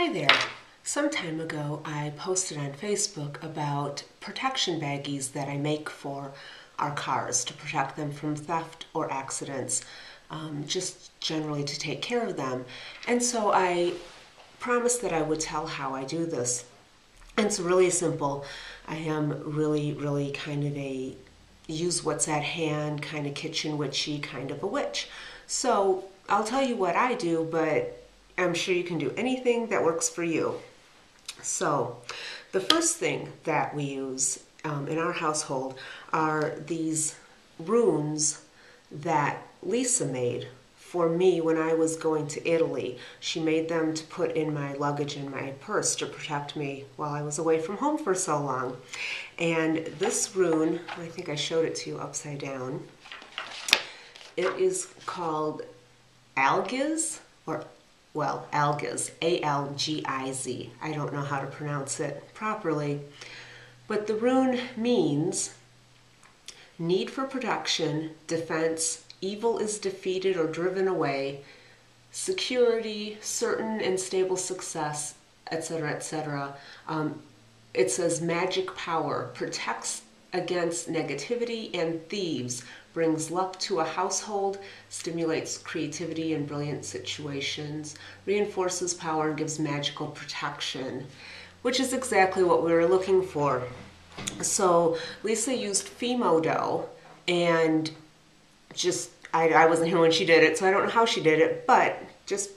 Hi there. Some time ago I posted on Facebook about protection baggies that I make for our cars to protect them from theft or accidents, just generally to take care of them. And so I promised that I would tell how I do this. And it's really simple. I am really kind of a use what's at hand, kind of kitchen witchy kind of a witch. So I'll tell you what I do, but I'm sure you can do anything that works for you. So the first thing that we use in our household are these runes that Lisa made for me when I was going to Italy. She made them to put in my luggage in my purse to protect me while I was away from home for so long. And this rune, I think I showed it to you upside down, it is called Algiz, or Algiz, A-L-G-I-Z. I don't know how to pronounce it properly, but the rune means need for protection, defense, evil is defeated or driven away, security, certain and stable success, etc., etc. It says magic power, protects against negativity and thieves, brings luck to a household, stimulates creativity in brilliant situations, reinforces power and gives magical protection, which is exactly what we were looking for. So Lisa used Fimo dough, and I wasn't here when she did it, so I don't know how she did it, but just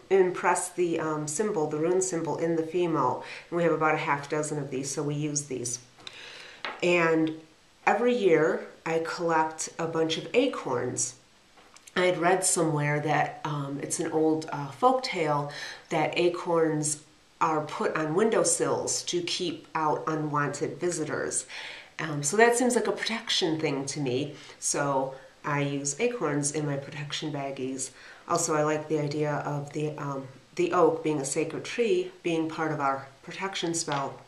impressed the symbol, the rune symbol in the Fimo. And we have about a half dozen of these, so we use these. And every year I collect a bunch of acorns. I had read somewhere that it's an old folk tale that acorns are put on windowsills to keep out unwanted visitors. So that seems like a protection thing to me. So I use acorns in my protection baggies. Also, I like the idea of the oak being a sacred tree being part of our protection spell.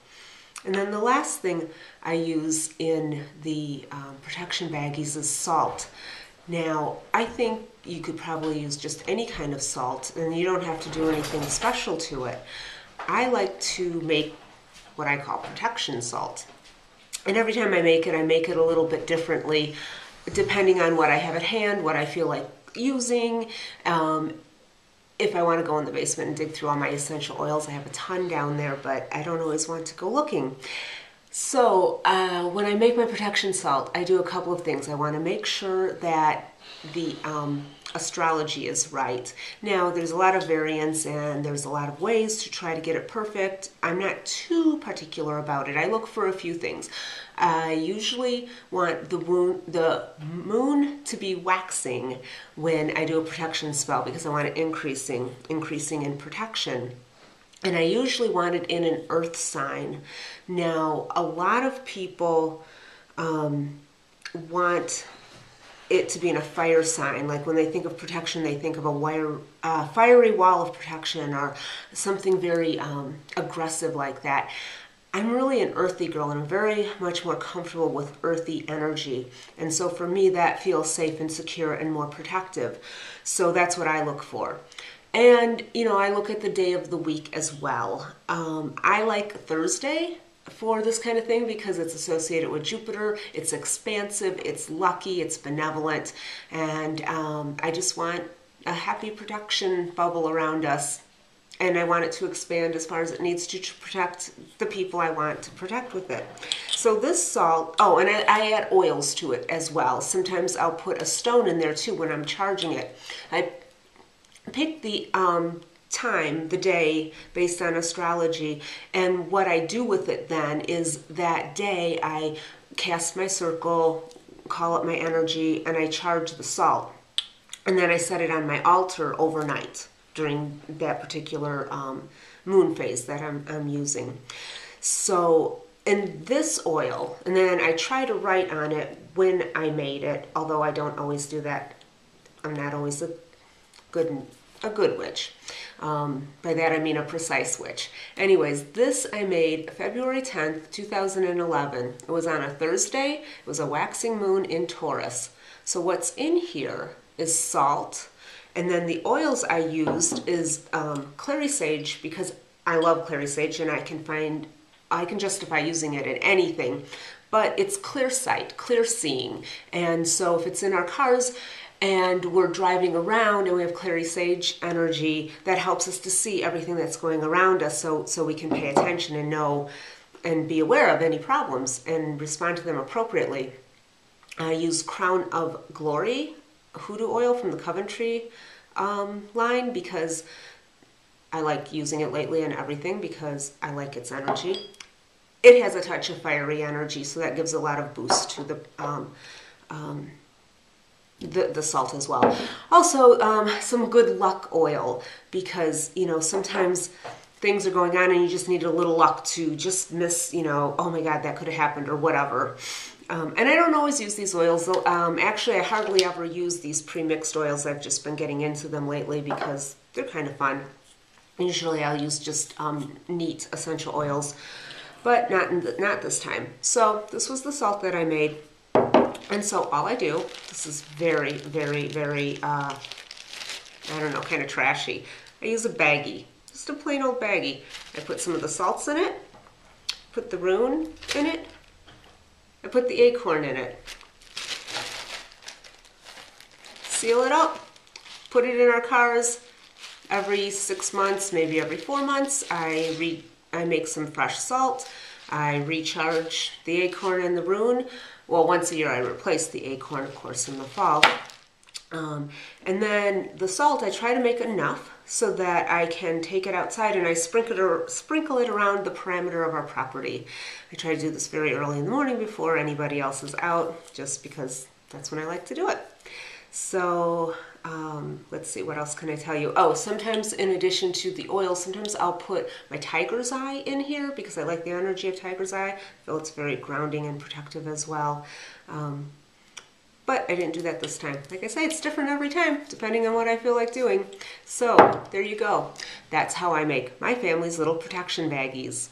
And then the last thing I use in the protection baggies is salt. Now, I think you could probably use just any kind of salt, and you don't have to do anything special to it. I like to make what I call protection salt. And every time I make it a little bit differently, depending on what I have at hand, what I feel like using. If I want to go in the basement and dig through all my essential oils, I have a ton down there, but I don't always want to go looking. So when I make my protection salt, I do a couple of things. I want to make sure that the astrology is right. Now, there's a lot of variance and there's a lot of ways to try to get it perfect. I'm not too particular about it. I look for a few things. I usually want the moon to be waxing when I do a protection spell because I want it increasing in protection. And I usually want it in an earth sign. Now, a lot of people want it to be in a fire sign. Like when they think of protection, they think of a fiery wall of protection or something very aggressive like that. I'm really an earthy girl, and I'm very much more comfortable with earthy energy. And so for me, that feels safe and secure and more protective. So that's what I look for. And, you know, I look at the day of the week as well. I like Thursday for this kind of thing because it's associated with Jupiter. It's expansive, it's lucky, it's benevolent, and I just want a happy protection bubble around us. And I want it to expand as far as it needs to protect the people I want to protect with it. So this salt, oh, and I add oils to it as well. Sometimes I'll put a stone in there too when I'm charging it. I pick the time, the day, based on astrology, and what I do with it then is that day I cast my circle, call up my energy, and I charge the salt. And then I set it on my altar overnight during that particular moon phase that I'm using. So in this oil, and then I try to write on it when I made it, although I don't always do that. I'm not always a good witch. By that I mean a precise witch. Anyways, this I made February 10th, 2011. It was on a Thursday. It was a waxing moon in Taurus. So what's in here is salt, and then the oils I used is clary sage because I love clary sage, and I can justify using it in anything, but it's clear sight, clear seeing. And so if it's in our cars and we're driving around and we have clary sage energy, that helps us to see everything that's going around us, so we can pay attention and know and be aware of any problems and respond to them appropriately. I use Crown of Glory hoodoo oil from the Coventry line, because I like using it lately on everything because I like its energy. It has a touch of fiery energy, so that gives a lot of boost to the salt as well. Also, some good luck oil, because, you know, sometimes things are going on and you just need a little luck to just miss, you know, oh my God, that could have happened or whatever. And I don't always use these oils. Actually, I hardly ever use these pre-mixed oils. I've just been getting into them lately because they're kind of fun. Usually I'll use just neat essential oils, but not this time. So this was the salt that I made. And so all I do, this is very, very, very, I don't know, kind of trashy. I use a baggie, just a plain old baggie. I put some of the salts in it, put the rune in it, I put the acorn in it. Seal it up, put it in our cars. Every 6 months, maybe every 4 months, I make some fresh salt. I recharge the acorn and the rune. Well, once a year I replace the acorn, of course, in the fall. And then the salt, I try to make enough so that I can take it outside and I sprinkle it around the perimeter of our property. I try to do this very early in the morning before anybody else is out, just because that's when I like to do it. So let's see, what else can I tell you? Oh, sometimes in addition to the oil, sometimes I'll put my tiger's eye in here because I like the energy of tiger's eye. I feel it's very grounding and protective as well. But I didn't do that this time. Like I say, it's different every time, depending on what I feel like doing. So there you go. That's how I make my family's little protection baggies.